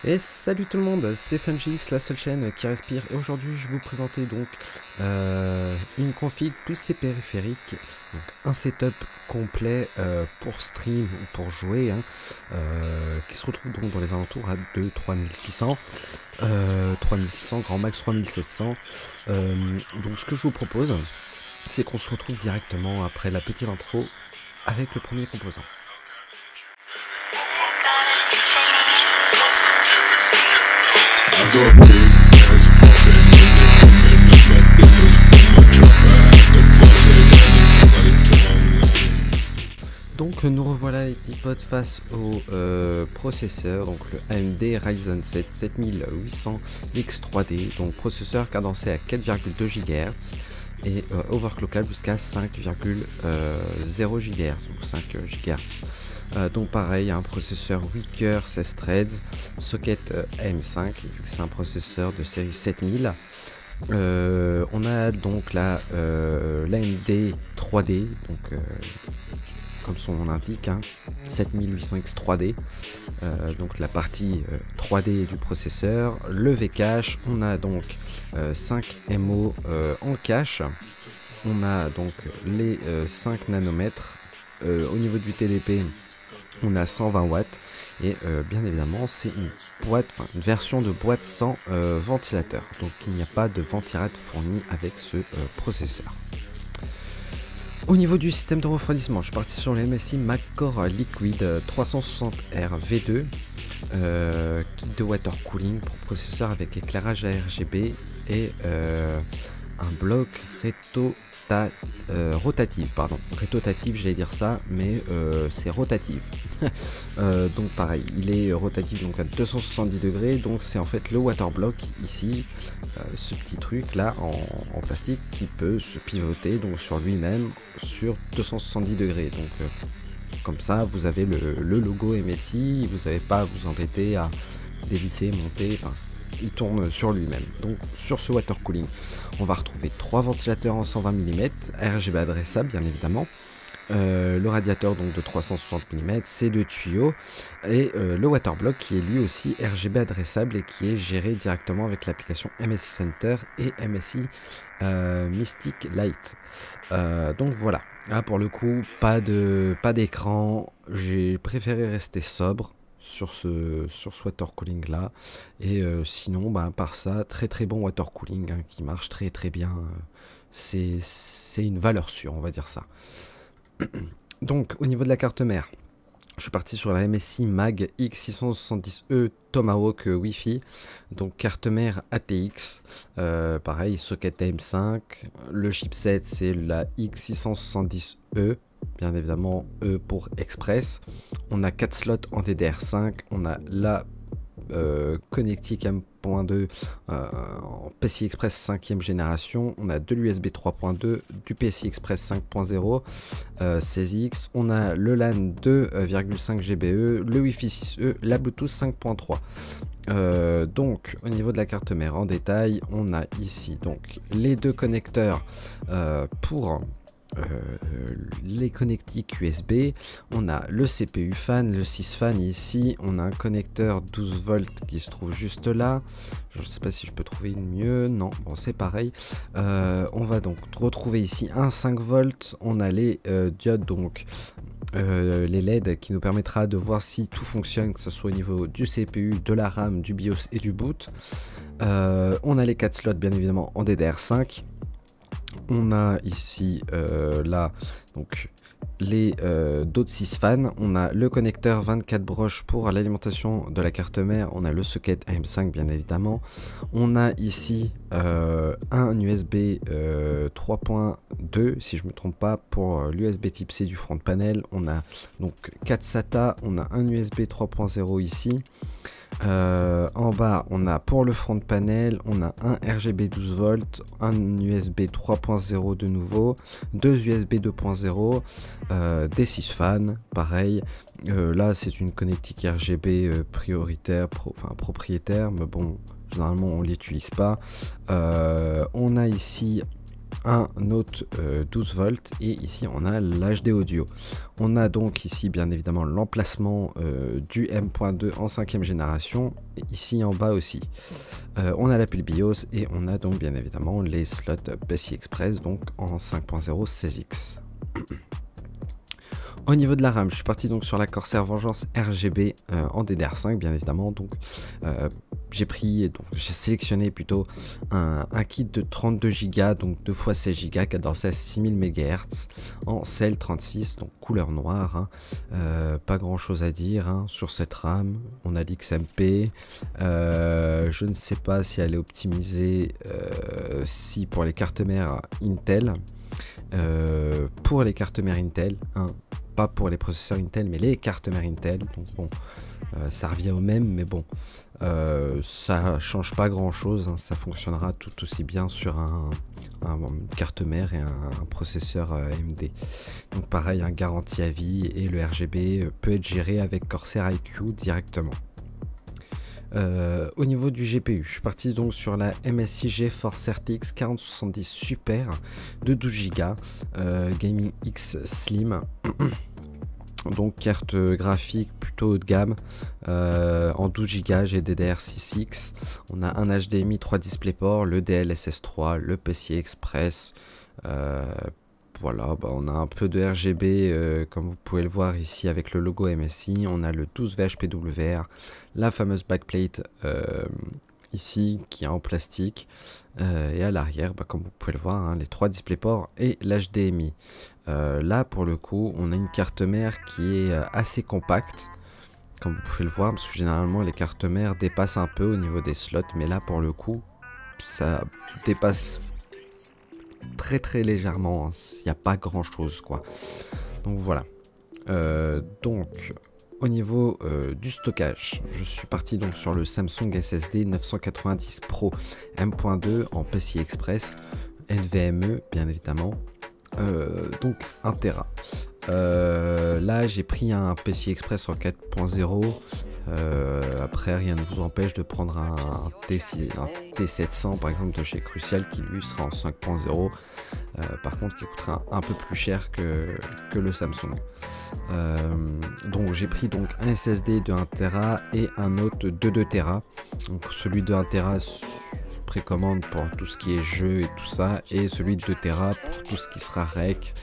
Et salut tout le monde, c'est FunGX, la seule chaîne qui respire, et aujourd'hui je vais vous présenter donc une config plus ses périphériques, donc un setup complet pour stream ou pour jouer, qui se retrouve donc dans les alentours de 3600, 3600, grand max 3700. Donc ce que je vous propose, c'est qu'on se retrouve directement après la petite intro avec le premier composant. Donc nous revoilà les petits potes face au processeur, donc le AMD Ryzen 7 7800 X3D, donc processeur cadencé à 4,2 GHz et overclockable jusqu'à 5,0 GHz ou 5 GHz. Donc pareil, un processeur Weaker 16 threads, socket AM5, vu que c'est un processeur de série 7000. On a donc l'AMD 3D, donc comme son nom l'indique, 7800X3D, donc la partie 3D du processeur. Le V-Cache, on a donc 5 MO en cache, on a donc les 5 nanomètres. Au niveau du TDP, on a 120 watts, et bien évidemment c'est une version de boîte sans ventilateur, donc il n'y a pas de ventirad fourni avec ce processeur. Au niveau du système de refroidissement, je suis parti sur le MSI McCore Liquid 360R V2, kit de water cooling pour processeur avec éclairage RGB et un bloc rétotatif, j'allais dire ça, mais c'est rotatif. Donc pareil, il est rotatif donc à 270 degrés, donc c'est en fait le water block ici, ce petit truc là en plastique qui peut se pivoter donc sur lui-même sur 270 degrés. Donc comme ça vous avez le logo MSI, vous n'avez pas à vous embêter à dévisser, monter, enfin il tourne sur lui-même. Donc sur ce water cooling, on va retrouver 3 ventilateurs en 120 mm, RGB adressable bien évidemment, le radiateur donc de 360 mm, ces deux tuyaux, et le waterblock qui est lui aussi RGB adressable et qui est géré directement avec l'application MSI Center et MSI Mystic Light. Donc voilà, là pour le coup pas d'écran, j'ai préféré rester sobre sur ce water cooling là, et sinon par ça très bon water cooling qui marche très bien. C'est une valeur sûre, on va dire ça. Donc au niveau de la carte mère, je suis parti sur la MSI Mag X670E Tomahawk Wi-Fi, donc carte mère ATX, pareil socket AM5, le chipset c'est la X670E, bien évidemment E pour Express. On a 4 slots en DDR5, on a la connectique M.2 en PCI Express 5e génération, on a de l'USB 3.2, du PCI Express 5.0 16X, on a le LAN 2,5 GBE, le Wi-Fi 6E, la Bluetooth 5.3. Donc au niveau de la carte mère en détail, on a ici donc les deux connecteurs pour les connectiques USB, on a le CPU fan, le 6 fan ici, on a un connecteur 12 volts qui se trouve juste là, je ne sais pas si je peux trouver une mieux, non, bon c'est pareil. On va donc retrouver ici un 5 volts, on a les diodes donc les LED qui nous permettra de voir si tout fonctionne, que ce soit au niveau du CPU, de la RAM, du BIOS et du boot. On a les 4 slots bien évidemment en DDR5. On a ici là donc les d'autres 6 fans, on a le connecteur 24 broches pour l'alimentation de la carte mère, on a le socket AM5 bien évidemment, on a ici un USB 3.2 si je me trompe pas pour l'USB type C du front panel, on a donc 4 SATA, on a un USB 3.0 ici. En bas on a pour le front panel, on a un RGB 12 volts, un USB 3.0 de nouveau, deux USB 2.0, des 6 fans, pareil. Là c'est une connectique RGB propriétaire, mais bon généralement on l'utilise pas. On a ici un autre 12 volts et ici on a l'HD audio. On a donc ici bien évidemment l'emplacement du M.2 en 5e génération, et ici en bas aussi. On a la pile BIOS et on a donc bien évidemment les slots PCI Express donc en 5.0 16X. Au niveau de la RAM, je suis parti donc sur la Corsair Vengeance RGB en DDR5 bien évidemment. Donc j'ai sélectionné plutôt un kit de 32 Go, donc 2 x 16 Go cadencé à 6000 MHz en CL36, donc couleur noire. Hein. Pas grand chose à dire hein, sur cette RAM. On a l'XMP. Je ne sais pas si elle est optimisée si pour les cartes mères Intel. Pour les cartes mères Intel, hein, pas pour les processeurs Intel, mais les cartes mères Intel. Donc bon, ça revient au même, mais bon, ça change pas grand chose. Hein, ça fonctionnera tout aussi bien sur un carte mère et un processeur AMD. Donc pareil, un garantie à vie et le RGB peut être géré avec Corsair iCUE directement. Au niveau du GPU, je suis parti donc sur la MSI GeForce RTX 4070 Super de 12 Go, Gaming X Slim. Donc carte graphique plutôt haut de gamme en 12 Go et DDR6X. On a un HDMI 3 DisplayPort, le DLSS 3, le PCI Express. Voilà, on a un peu de RGB comme vous pouvez le voir ici avec le logo MSI. On a le 12 VHPWR, la fameuse backplate ici qui est en plastique. Et à l'arrière, comme vous pouvez le voir, hein, les 3 DisplayPort et l'HDMI. Là pour le coup, on a une carte mère qui est assez compacte. Comme vous pouvez le voir, parce que généralement les cartes mères dépassent un peu au niveau des slots. Mais là pour le coup, ça dépasse très légèrement, il n'y a pas grand chose quoi. Donc voilà. Donc au niveau du stockage, je suis parti donc sur le Samsung SSD 990 Pro M.2 en PCI Express NVMe bien évidemment. Donc 1 Tera. Là j'ai pris un PCI Express en 4.0. Après rien ne vous empêche de prendre un T700 par exemple de chez Crucial qui lui sera en 5.0, par contre qui coûtera un peu plus cher que le Samsung. Donc j'ai pris donc un SSD de 1 Tera et un autre de 2 Tera. Donc celui de 1 Tera précommande pour tout ce qui est jeu et tout ça, et celui de 2 Tera pour tout ce qui sera rec,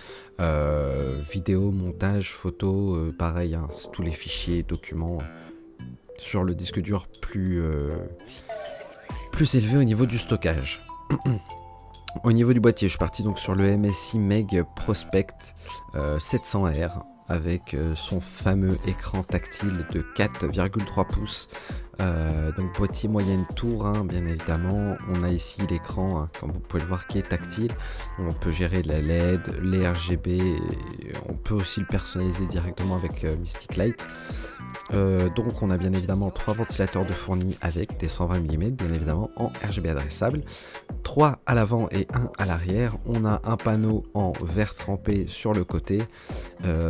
vidéo, montage, photo, pareil, hein, tous les fichiers, documents sur le disque dur plus élevé au niveau du stockage. Au niveau du boîtier, je suis parti donc sur le MSI Meg Prospect 700R avec son fameux écran tactile de 4,3 pouces. Donc boîtier moyenne tour, hein, bien évidemment. On a ici l'écran, hein, comme vous pouvez le voir, qui est tactile. On peut gérer la LED, les RGB, et on peut aussi le personnaliser directement avec Mystic Light. Donc on a bien évidemment 3 ventilateurs de fournis avec des 120 mm bien évidemment en RGB adressable, 3 à l'avant et 1 à l'arrière. On a un panneau en verre trempé sur le côté.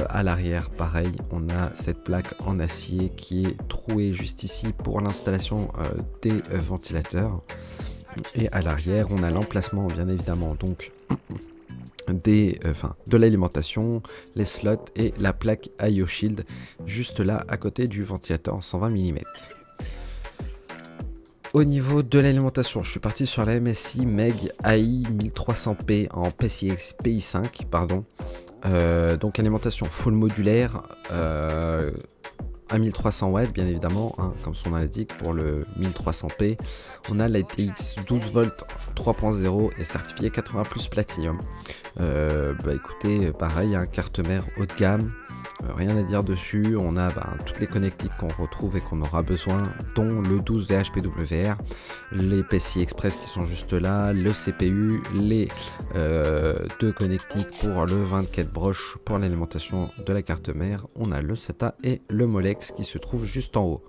À l'arrière pareil, on a cette plaque en acier qui est trouée juste ici pour l'installation des ventilateurs. Et à l'arrière on a l'emplacement bien évidemment donc de l'alimentation, les slots et la plaque IO Shield juste là à côté du ventilateur en 120 mm. Au niveau de l'alimentation, je suis parti sur la MSI Meg AI 1300P en PCI 5 pardon. Donc alimentation full modulaire, à 1300 watts bien évidemment, hein, comme son nom l'indique pour le 1300p. On a la TX 12 volts 3.0 et certifié 80 plus Platinum. Écoutez, pareil, hein, carte mère haut de gamme, rien à dire dessus. On a toutes les connectiques qu'on retrouve et qu'on aura besoin, dont le 12 VHPWR, les PCI Express qui sont juste là, le CPU, les deux connectiques pour le 24 broches pour l'alimentation de la carte mère. On a le SATA et le Molex qui se trouve juste en haut.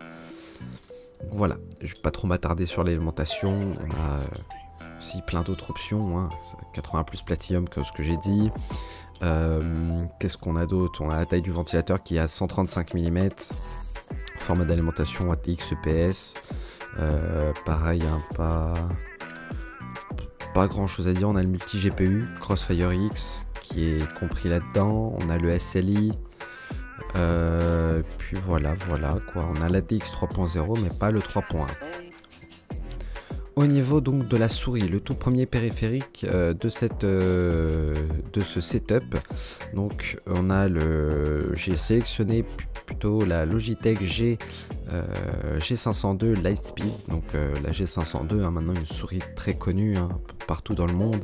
Voilà, je vais pas trop m'attarder sur l'alimentation. On a aussi plein d'autres options, hein. 80 plus Platinum que ce que j'ai dit. Qu'est-ce qu'on a d'autre? On a la taille du ventilateur qui est à 135 mm, format d'alimentation ATX EPS. Pareil, hein, pas grand chose à dire. On a le multi GPU Crossfire X qui est compris là-dedans. On a le SLI. Puis voilà quoi. On a l'ATX 3.0 mais pas le 3.1. Au niveau donc de la souris, le tout premier périphérique de ce setup, donc on a j'ai sélectionné plutôt la Logitech G502 Lightspeed, donc la G502, hein, maintenant une souris très connue hein, partout dans le monde,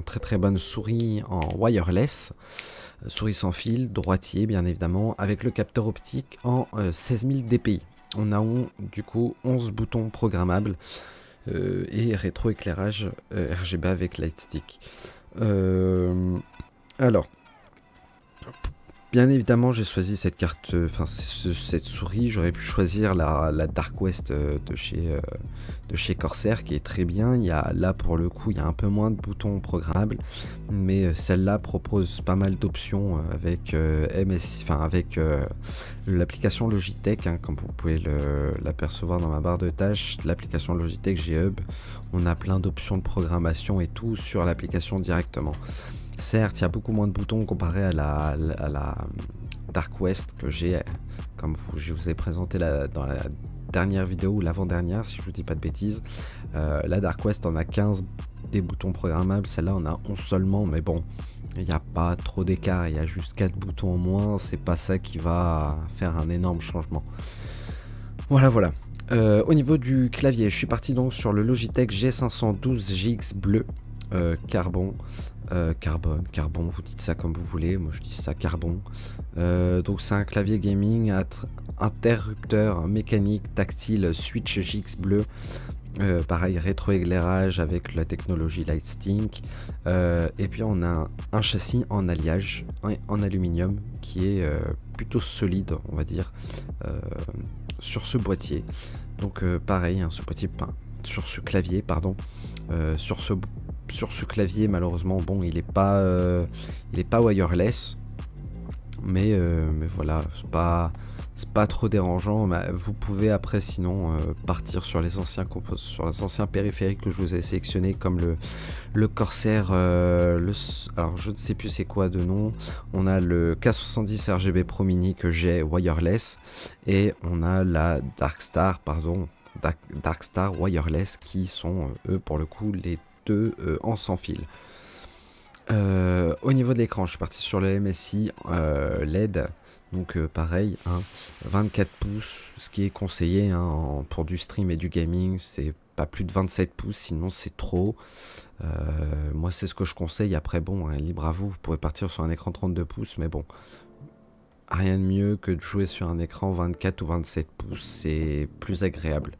très bonne souris en wireless. Souris sans fil, droitier bien évidemment, avec le capteur optique en 16000 dpi. On a du coup 11 boutons programmables et rétroéclairage RGB avec Lightstick. Alors, bien évidemment, j'ai choisi cette carte, cette souris. J'aurais pu choisir la Dark West de chez Corsair, qui est très bien. Là pour le coup, il y a un peu moins de boutons programmables, mais celle-là propose pas mal d'options avec l'application Logitech, hein, comme vous pouvez l'apercevoir dans ma barre de tâches. L'application Logitech G-Hub, on a plein d'options de programmation et tout sur l'application directement. Certes, il y a beaucoup moins de boutons comparé à la Dark West que j'ai, comme je vous ai présenté dans la dernière vidéo ou l'avant-dernière, si je vous dis pas de bêtises. La Dark West en a 15 des boutons programmables, celle-là on a 11 seulement, mais bon, il n'y a pas trop d'écart, il y a juste 4 boutons en moins, c'est pas ça qui va faire un énorme changement. Voilà. Au niveau du clavier, je suis parti donc sur le Logitech G512 GX bleu. Carbone, vous dites ça comme vous voulez, moi je dis ça carbone. Donc c'est un clavier gaming interrupteur mécanique tactile Switch GX bleu. Pareil, rétroéclairage avec la technologie Lightstick. Et puis on a un châssis en alliage, en aluminium, qui est plutôt solide, on va dire, sur ce boîtier. Donc pareil, hein, sur ce clavier, pardon, sur ce clavier, malheureusement, bon, il est pas wireless, mais voilà, c'est pas trop dérangeant. Mais vous pouvez après, sinon, partir sur les anciens périphériques que je vous ai sélectionnés, comme le Corsair, alors je ne sais plus c'est quoi de nom. On a le K70 RGB Pro Mini que j'ai wireless, et on a la Darkstar wireless, qui sont eux pour le coup les deux en sans fil. Au niveau de l'écran, je suis parti sur le MSI LED, donc pareil, hein, 24 pouces, ce qui est conseillé hein, pour du stream et du gaming. C'est pas plus de 27 pouces, sinon c'est trop. Moi c'est ce que je conseille. Après bon, hein, libre à vous, vous pourrez partir sur un écran 32 pouces, mais bon, rien de mieux que de jouer sur un écran 24 ou 27 pouces, c'est plus agréable.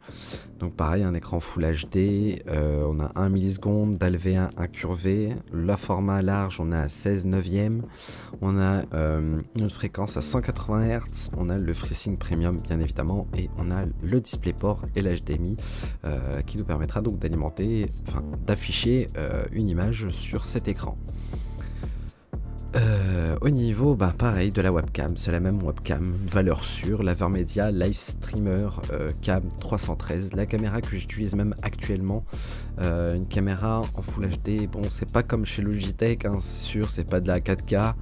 Donc pareil, un écran Full HD, on a 1 milliseconde d'ALV1 incurvé, la format large on a à 16 neuvième, on a une fréquence à 180 Hz, on a le FreeSync Premium bien évidemment, et on a le DisplayPort et l'HDMI qui nous permettra donc d'afficher une image sur cet écran. Au niveau, pareil, de la webcam, c'est la même webcam, une valeur sûre, la Vermedia Live Streamer Cam 313, la caméra que j'utilise même actuellement, une caméra en Full HD. Bon, c'est pas comme chez Logitech, hein, c'est sûr, c'est pas de la 4K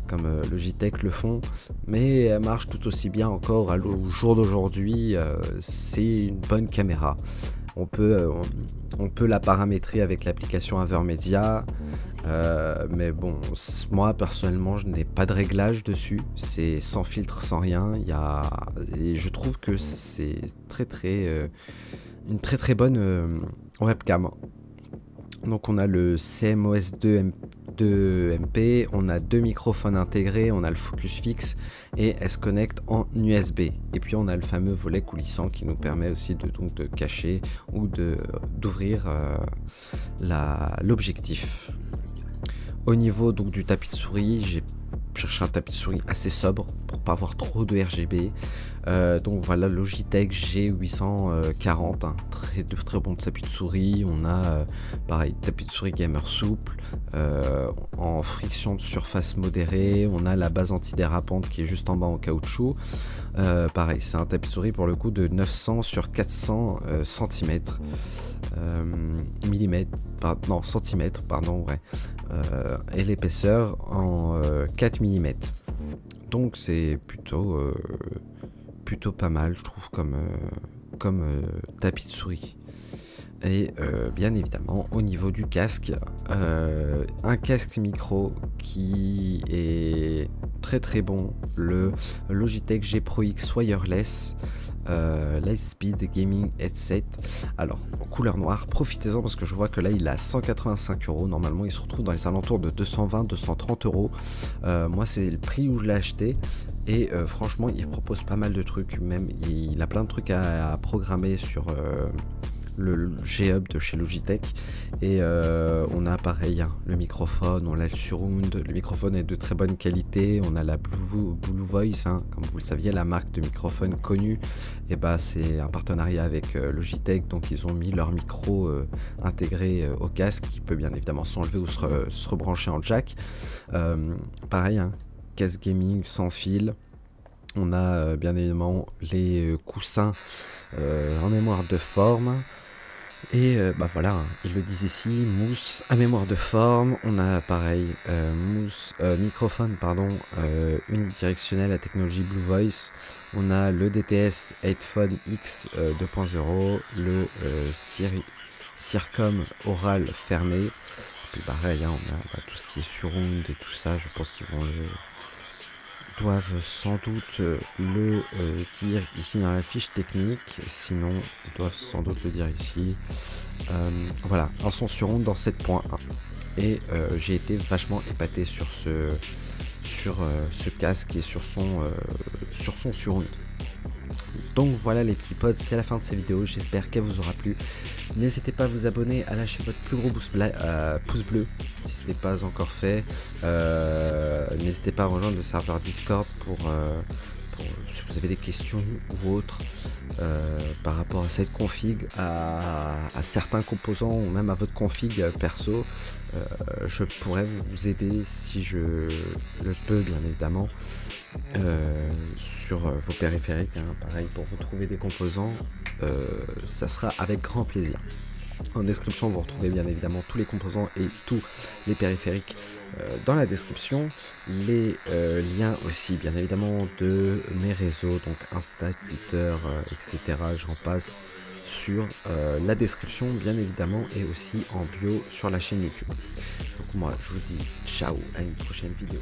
comme Logitech le font, mais elle marche tout aussi bien encore au jour d'aujourd'hui. C'est une bonne caméra. On peut la paramétrer avec l'application Avermedia, mais bon, moi personnellement je n'ai pas de réglage dessus, c'est sans filtre, sans rien. Et je trouve que c'est une très bonne webcam. Donc on a le CMOS2 MP, on a 2 microphones intégrés, on a le focus fixe et elle se connecte en USB. Et puis on a le fameux volet coulissant qui nous permet aussi de cacher ou d'ouvrir l'objectif. Au niveau donc du tapis de souris, j'ai cherché un tapis de souris assez sobre pour pas avoir trop de RGB. Donc voilà, Logitech G840, un très bon tapis de souris. On a pareil, tapis de souris gamer souple, en friction de surface modérée. On a la base antidérapante qui est juste en bas en caoutchouc. Pareil, c'est un tapis de souris pour le coup de 900 sur 400 cm. Millimètres, non, centimètres, pardon, ouais. Et l'épaisseur en 4 mm. Donc c'est plutôt pas mal, je trouve, comme tapis de souris. Et bien évidemment, au niveau du casque, un casque micro qui est très bon, le Logitech G Pro X Wireless Lightspeed Gaming Headset. Alors, en couleur noire, profitez-en parce que je vois que là il a 185 €. Normalement, il se retrouve dans les alentours de 220-230 €. Moi, c'est le prix où je l'ai acheté. Et franchement, il propose pas mal de trucs. Même, il a plein de trucs à programmer sur le G-Hub de chez Logitech. Et on a pareil, hein, le microphone, on a le surround. Le microphone est de très bonne qualité. On a la Blue Voice, hein, comme vous le saviez, la marque de microphone connue. Et bah, c'est un partenariat avec Logitech, donc ils ont mis leur micro intégré au casque qui peut bien évidemment s'enlever ou se rebrancher en jack. Pareil, hein, casque gaming sans fil. On a bien évidemment les coussins en mémoire de forme. Et bah voilà, hein, ils le disent ici, mousse à mémoire de forme. On a pareil, microphone pardon, unidirectionnel à technologie Blue Voice. On a le DTS Headphone X 2.0, le Circom oral fermé. Puis pareil, hein, on a tout ce qui est surround et tout ça. Je pense qu'ils doivent sans doute le dire ici dans la fiche technique, sinon ils doivent sans doute le dire ici. Voilà, un son surround dans 7.1. Et j'ai été vachement épaté sur ce casque et sur son surround. Donc voilà les petits potes, c'est la fin de cette vidéo, j'espère qu'elle vous aura plu. N'hésitez pas à vous abonner, à lâcher votre plus gros pouce bleu si ce n'est pas encore fait. N'hésitez pas à rejoindre le serveur Discord pour si vous avez des questions ou autres par rapport à cette config, à certains composants ou même à votre config perso. Je pourrais vous aider si je le peux, bien évidemment. Sur vos périphériques, hein, pareil, pour vous trouver des composants, ça sera avec grand plaisir. En description, vous retrouvez bien évidemment tous les composants et tous les périphériques dans la description. Les liens aussi, bien évidemment, de mes réseaux, donc Insta, Twitter, etc. J'en passe sur la description, bien évidemment, et aussi en bio sur la chaîne YouTube. Donc moi, je vous dis ciao, à une prochaine vidéo.